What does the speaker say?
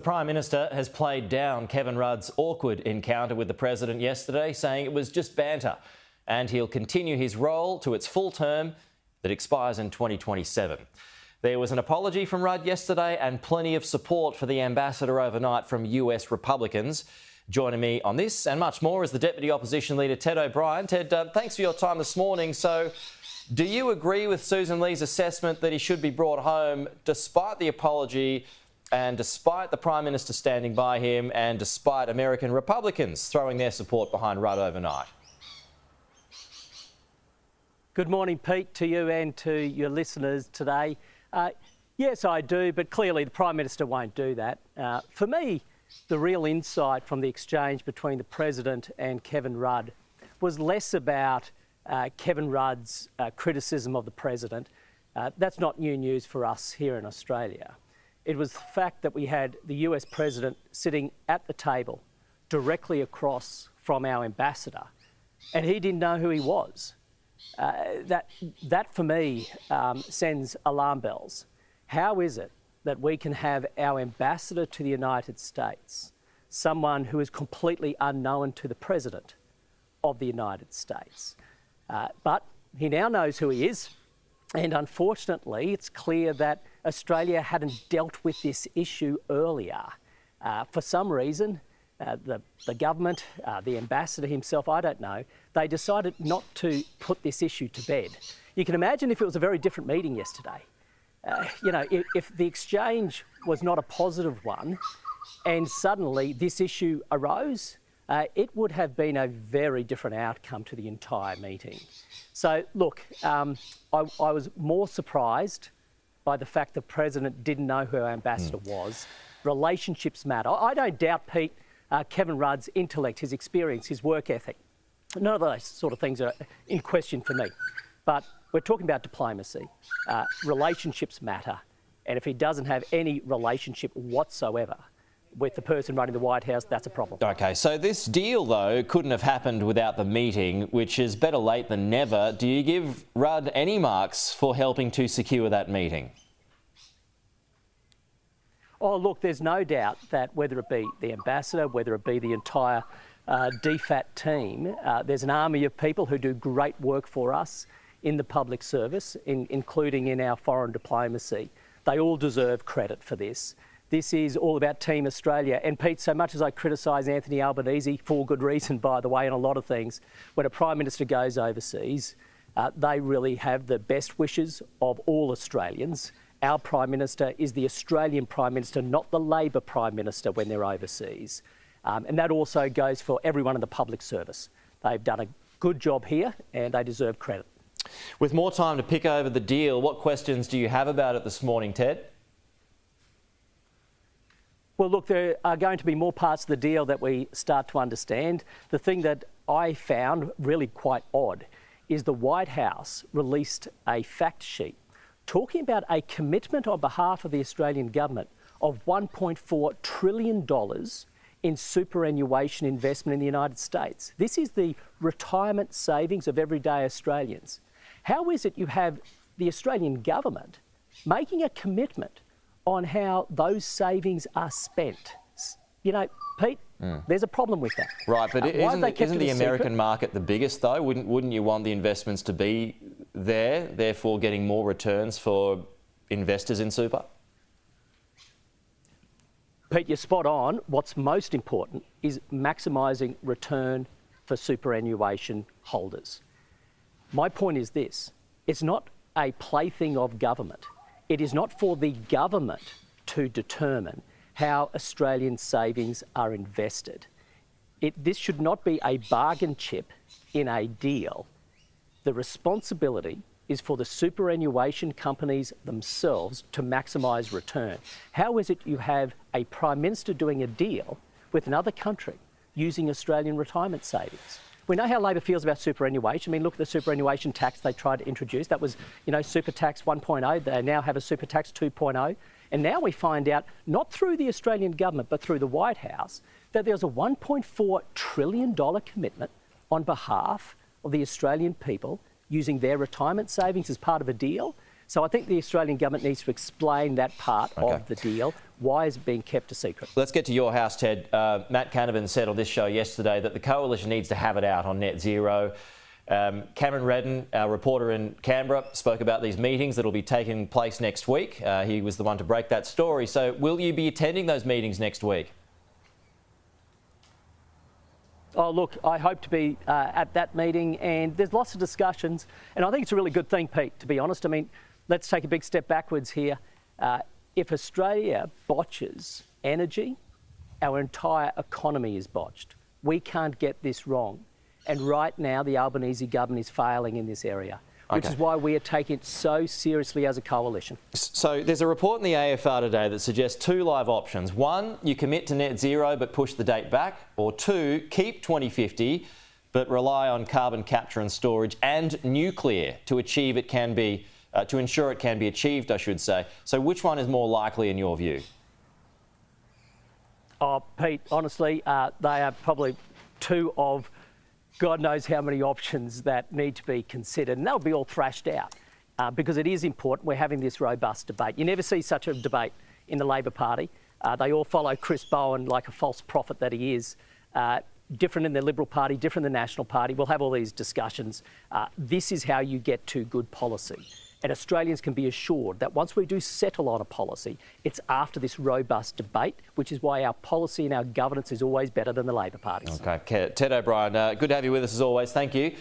The Prime Minister has played down Kevin Rudd's awkward encounter with the President yesterday, saying it was just banter, and he'll continue his role to its full term that expires in 2027. There was an apology from Rudd yesterday and plenty of support for the ambassador overnight from US Republicans. Joining me on this and much more is the Deputy Opposition Leader Ted O'Brien. Ted, thanks for your time this morning. So, do you agree with Susan Lee's assessment that he should be brought home despite the apology and despite the Prime Minister standing by him and despite American Republicans throwing their support behind Rudd overnight? Good morning, Pete, to you and to your listeners today. Yes, I do, but clearly the Prime Minister won't do that. For me, the real insight from the exchange between the President and Kevin Rudd was less about Kevin Rudd's criticism of the President. That's not new news for us here in Australia. It was the fact that we had the US President sitting at the table directly across from our ambassador, and he didn't know who he was. That for me sends alarm bells. How is it that we can have our ambassador to the United States, someone who is completely unknown to the President of the United States? But he now knows who he is, and unfortunately it's clear that Australia hadn't dealt with this issue earlier. For some reason, the government, the ambassador himself, I don't know, they decided not to put this issue to bed. You can imagine if it was a very different meeting yesterday. If the exchange was not a positive one and suddenly this issue arose, it would have been a very different outcome to the entire meeting. So, look, I was more surprised by the fact the President didn't know who our ambassador was. Relationships matter. I don't doubt, Pete, Kevin Rudd's intellect, his experience, his work ethic. None of those sort of things are in question for me. But we're talking about diplomacy. Relationships matter. And if he doesn't have any relationship whatsoever with the person running the White House, that's a problem. OK, so this deal, though, couldn't have happened without the meeting, which is better late than never. Do you give Rudd any marks for helping to secure that meeting? Oh, look, there's no doubt that whether it be the ambassador, whether it be the entire DFAT team, there's an army of people who do great work for us in the public service, including in our foreign diplomacy. They all deserve credit for this. This is all about Team Australia. And Pete, so much as I criticise Anthony Albanese, for good reason, by the way, on a lot of things, when a Prime Minister goes overseas, they really have the best wishes of all Australians. Our Prime Minister is the Australian Prime Minister, not the Labor Prime Minister when they're overseas. And that also goes for everyone in the public service. They've done a good job here and they deserve credit. With more time to pick over the deal, what questions do you have about it this morning, Ted? Well, look, there are going to be more parts of the deal that we start to understand. The thing that I found really quite odd is the White House released a fact sheet talking about a commitment on behalf of the Australian government of $1.4 trillion in superannuation investment in the United States. This is the retirement savings of everyday Australians. How is it you have the Australian government making a commitment on how those savings are spent? You know, Pete, there's a problem with that. Right, but isn't the American market the biggest, though? Wouldn't you want the investments to be there, therefore getting more returns for investors in super? Pete, you're spot on. What's most important is maximising return for superannuation holders. My point is this: it's not a plaything of government. It is not for the government to determine how Australian savings are invested. This should not be a bargain chip in a deal. The responsibility is for the superannuation companies themselves to maximise return. How is it you have a Prime Minister doing a deal with another country using Australian retirement savings? We know how Labor feels about superannuation. I mean, look at the superannuation tax they tried to introduce. That was, super tax 1.0. They now have a super tax 2.0. And now we find out, not through the Australian government, but through the White House, that there's a $1.4 trillion commitment on behalf of the Australian people using their retirement savings as part of a deal. So I think the Australian government needs to explain that part of the deal. Why is it being kept a secret? Let's get to your house, Ted. Matt Canavan said on this show yesterday that the coalition needs to have it out on net zero. Cameron Redden, our reporter in Canberra, spoke about these meetings that will be taking place next week. He was the one to break that story. So will you be attending those meetings next week? Oh, look, I hope to be at that meeting, and there's lots of discussions, and I think it's a really good thing, Pete, to be honest. I mean, let's take a big step backwards here. If Australia botches energy, our entire economy is botched. We can't get this wrong. And right now, the Albanese government is failing in this area, which is why we are taking it so seriously as a coalition. So there's a report in the AFR today that suggests two live options. One, you commit to net zero but push the date back. Or two, keep 2050 but rely on carbon capture and storage and nuclear to achieve it can be, to ensure it can be achieved, I should say. So which one is more likely in your view? Oh, Pete, honestly, they are probably two of God knows how many options that need to be considered, and they'll be all thrashed out because it is important. We're having this robust debate. You never see such a debate in the Labor Party. They all follow Chris Bowen like a false prophet that he is. Different in the Liberal Party, different in the National Party. We'll have all these discussions. This is how you get to good policy. And Australians can be assured that once we do settle on a policy, it's after this robust debate, which is why our policy and our governance is always better than the Labor Party's. OK, Ted O'Brien, good to have you with us as always. Thank you.